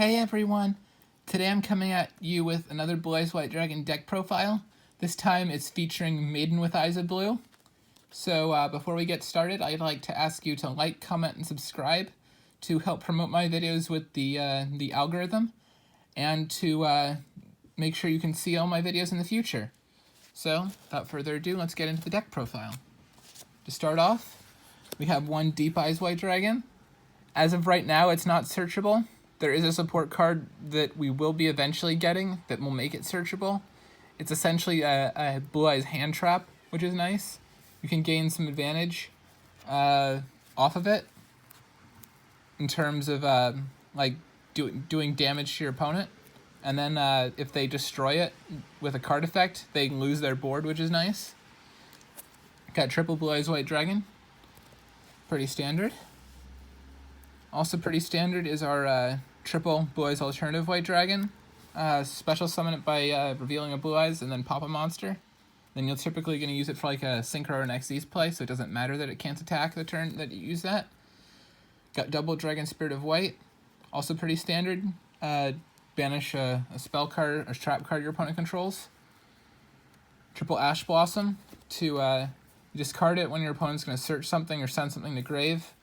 Hey everyone! Today I'm coming at you with another Blue Eyes White Dragon deck profile. This time it's featuring Maiden with Eyes of Blue. So before we get started, I'd like to ask you to like, comment, and subscribe to help promote my videos with the algorithm, and to make sure you can see all my videos in the future. So, without further ado, let's get into the deck profile. To start off, we have one Deep Eyes White Dragon. As of right now, it's not searchable. There is a support card that we will be eventually getting that will make it searchable. It's essentially a Blue Eyes hand trap, which is nice. You can gain some advantage off of it in terms of doing damage to your opponent. And then if they destroy it with a card effect, they lose their board, which is nice. Got triple Blue Eyes White Dragon. Pretty standard. Also pretty standard is our triple Blue Eyes Alternative White Dragon. Special summon it by revealing a Blue Eyes and then pop a monster. Then you're typically going to use it for like a Synchro or an Xyz play, so it doesn't matter that it can't attack the turn that you use that. Got double Dragon Spirit of White. Also pretty standard. Banish a spell card or trap card your opponent controls. Triple Ash Blossom to discard it when your opponent's going to search something or send something to grave,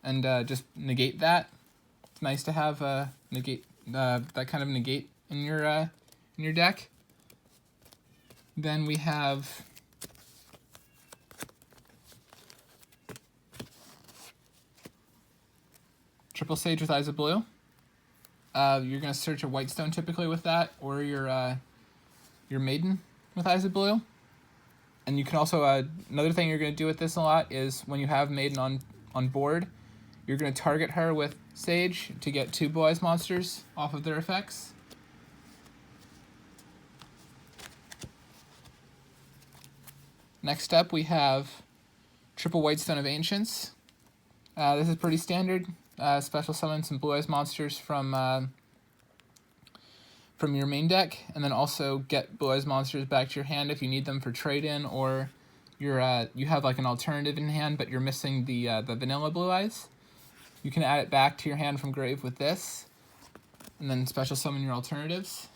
and just negate that. It's nice to have negate that kind of negate in your deck. Then we have triple Sage with Eyes of Blue. You're gonna search a Whitestone typically with that, or your Maiden with Eyes of Blue. And you can also another thing you're gonna do with this a lot is when you have Maiden on board, you're gonna target her with Sage to get 2 Blue Eyes monsters off of their effects. Next up, we have triple Whitestone of Ancients. This is pretty standard. Special summon some Blue Eyes monsters from your main deck, and then also get Blue Eyes monsters back to your hand if you need them for trade-in, or you have like an alternative in hand, but you're missing the vanilla Blue Eyes. You can add it back to your hand from grave with this, and then special summon your alternatives.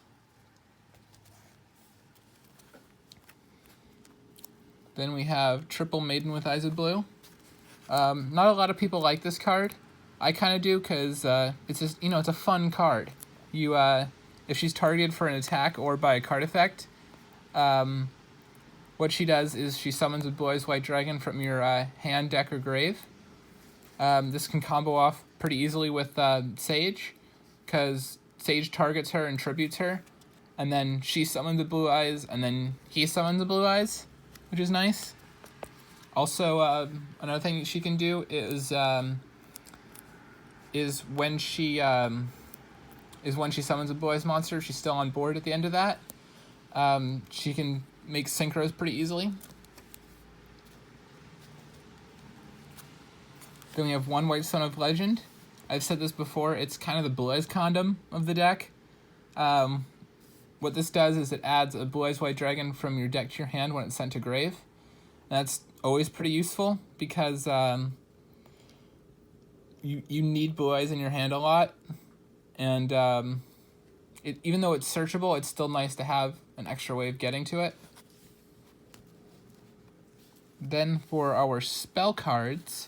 Then we have triple Maiden with Eyes of Blue. Not a lot of people like this card. I kind of do because it's just, it's a fun card. You if she's targeted for an attack or by a card effect, what she does is she summons a Blue Eyes White Dragon from your hand, deck, or grave. This can combo off pretty easily with Sage, because Sage targets her and tributes her, and then she summons the Blue Eyes, and then he summons the Blue Eyes, which is nice. Also, another thing she can do is when she summons a Blue Eyes monster, she's still on board at the end of that. She can make synchros pretty easily. Then we have one Whitestone of Legend. I've said this before, it's kind of the Blue Eyes condom of the deck. What this does is it adds a Blue Eyes White Dragon from your deck to your hand when it's sent to grave. That's always pretty useful because you need Blue Eyes in your hand a lot, and even though it's searchable, it's still nice to have an extra way of getting to it. Then for our spell cards,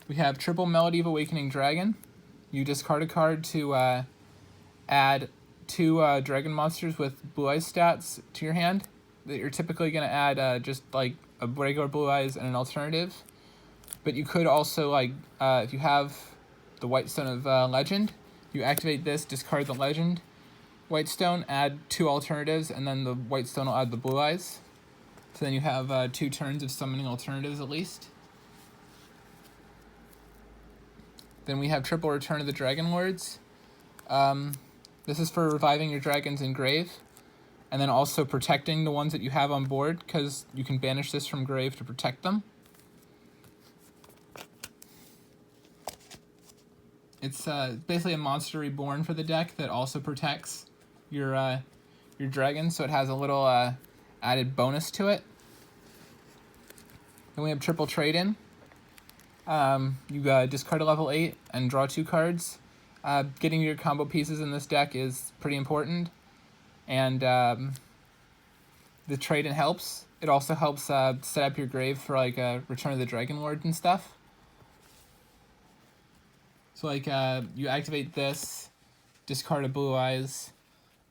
we have triple Melody of Awakening Dragon. You discard a card to add 2 dragon monsters with Blue Eyes stats to your hand that you're typically going to add just like a regular Blue Eyes and an alternative. But you could also, if you have the Whitestone of Legend, you activate this, discard the Legend Whitestone, add 2 alternatives, and then the Whitestone will add the Blue Eyes. So then you have 2 turns of summoning alternatives at least. Then we have triple Return of the Dragon Lords. This is for reviving your dragons in grave, and then also protecting the ones that you have on board, because you can banish this from grave to protect them. It's basically a monster reborn for the deck that also protects your dragon, so it has a little added bonus to it. Then we have triple Trade-In. You discard a level 8 and draw 2 cards. Getting your combo pieces in this deck is pretty important, and the trade helps. It also helps set up your grave for like Return of the Dragon Lord and stuff. So like you activate this, discard a Blue Eyes,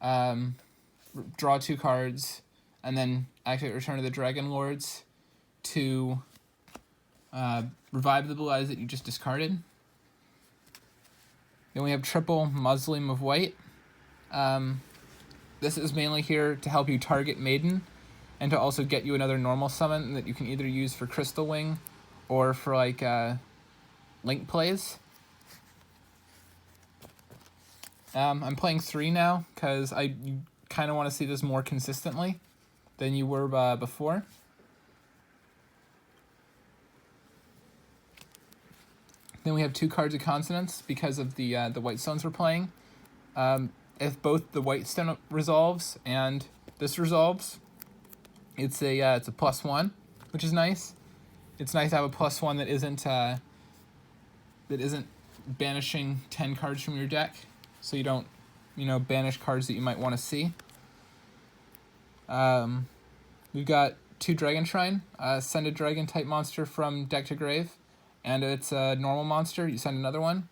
draw 2 cards, and then activate Return of the Dragon Lords to revive the Blue Eyes that you just discarded. Then we have triple Mausoleum of White. This is mainly here to help you target Maiden, and to also get you another normal summon that you can either use for Crystal Wing or for like Link plays. I'm playing 3 now because you kind of want to see this more consistently than you were before. Then we have 2 cards of Consonance because of the White Stones we're playing. If both the White Stone resolves and this resolves, it's a +1, which is nice. It's nice to have a +1 that isn't banishing 10 cards from your deck, so you don't, banish cards that you might want to see. We've got 2 Dragon Shrine. Send a dragon type monster from deck to grave, and it's a normal monster. You send another one,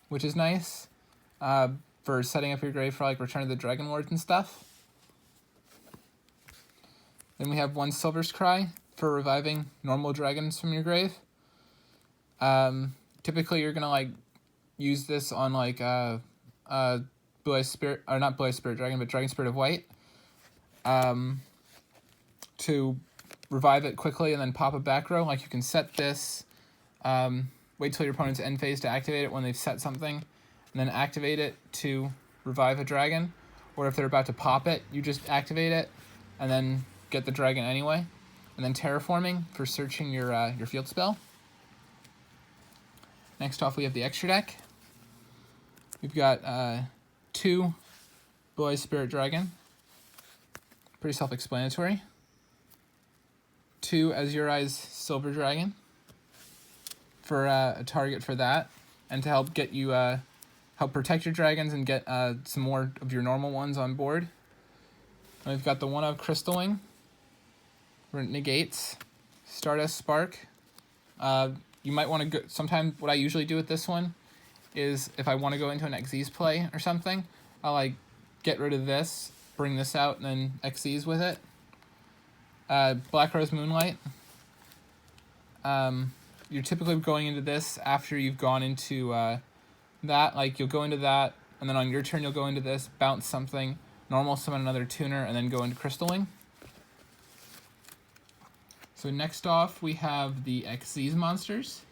which is nice for setting up your grave for like Return of the Dragon Lords and stuff. Then we have 1 Silver's Cry for reviving normal dragons from your grave. Typically, you're gonna like use this on like Blue Eyes Spirit, or not Blue Eyes Spirit Dragon, but Dragon Spirit of White, to revive it quickly and then pop a back row. Like you can set this, wait till your opponent's end phase to activate it when they've set something, and then activate it to revive a dragon. Or if they're about to pop it, you just activate it and then get the dragon anyway. And then Terraforming for searching your field spell. Next off, we have the extra deck. We've got 2 Blue Eyes Spirit Dragon. Pretty self-explanatory. 2 Azure Eyes Silver Dragon for a target for that, and to help get you help protect your dragons and get some more of your normal ones on board. And we've got the 1 of Crystal Wing, where it negates Stardust Spark. You might want to go. Sometimes what I usually do with this one is if I want to go into an Xyz play or something, I'll like get rid of this, bring this out, and then Xyz with it. Black Rose Moonlight. You're typically going into this after you've gone into that. Like you'll go into that, and then on your turn you'll go into this, bounce something, normal summon another tuner, and then go into Crystal Wing. So next off, we have the Xyz monsters,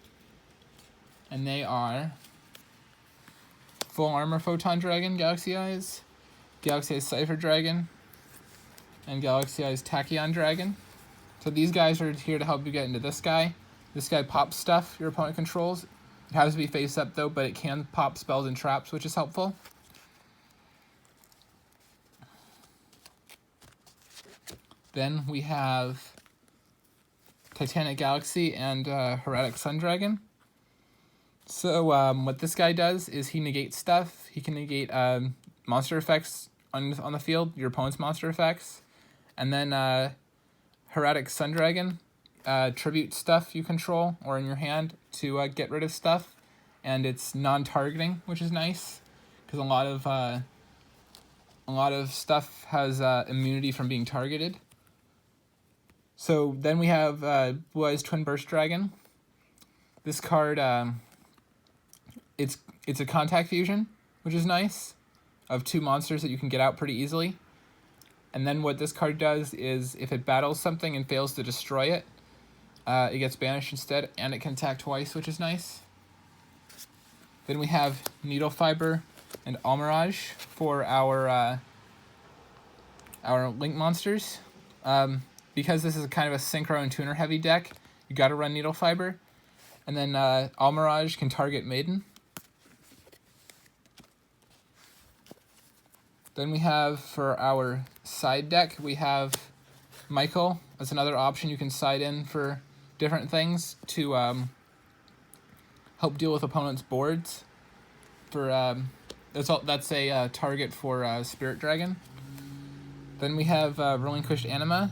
and they are Full Armor Photon Dragon, Galaxy Eyes, Galaxy Eyes Cypher Dragon, and Galaxy Eyes Tachyon Dragon. So these guys are here to help you get into this guy. This guy pops stuff your opponent controls. It has to be face up though, but it can pop spells and traps, which is helpful. Then we have Titanic Galaxy and Heretic Sun Dragon. So what this guy does is he negates stuff. He can negate monster effects on the field, your opponent's monster effects. And then Heretic Sun Dragon tribute stuff you control or in your hand to get rid of stuff. And it's non-targeting, which is nice, because a lot of stuff has immunity from being targeted. So then we have Blue Eyes Twin Burst Dragon. This card, it's a contact fusion, which is nice, of 2 monsters that you can get out pretty easily. And then what this card does is if it battles something and fails to destroy it, it gets banished instead, and it can attack twice, which is nice. Then we have Needle Fiber and Almirage for our Link monsters. Because this is kind of a Synchro and Tuner heavy deck, you got to run Needle Fiber. And then Almirage can target Maiden. Then we have, for our side deck, we have Michael. That's another option you can side in for different things to help deal with opponents' boards. for that's a target for Spirit Dragon. Then we have Relinquished Anima,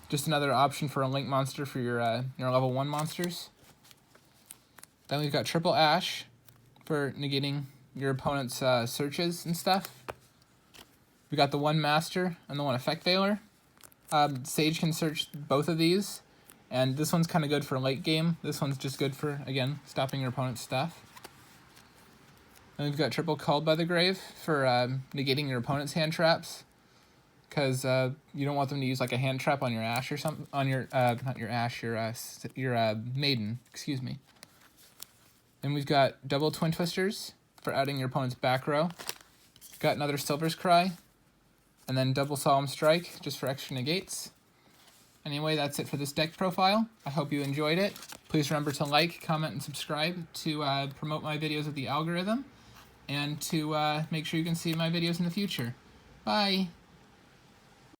just another option for a link monster for your level 1 monsters. Then we've got Triple Ash for negating your opponent's searches and stuff. We got the 1 Master and the 1 Effect Veiler. Sage can search both of these, and this one's kind of good for late game. This one's just good for, again, stopping your opponent's stuff. Then we've got Triple Called by the Grave for negating your opponent's hand traps, because you don't want them to use like a hand trap on your Ash or something, on your, not your Ash, your Maiden, excuse me. Then we've got Double Twin Twisters for outing your opponent's back row. Got another Silver's Cry, and then Double Solemn Strike, just for extra negates. Anyway, that's it for this deck profile. I hope you enjoyed it. Please remember to like, comment, and subscribe to promote my videos with the algorithm, and to make sure you can see my videos in the future. Bye!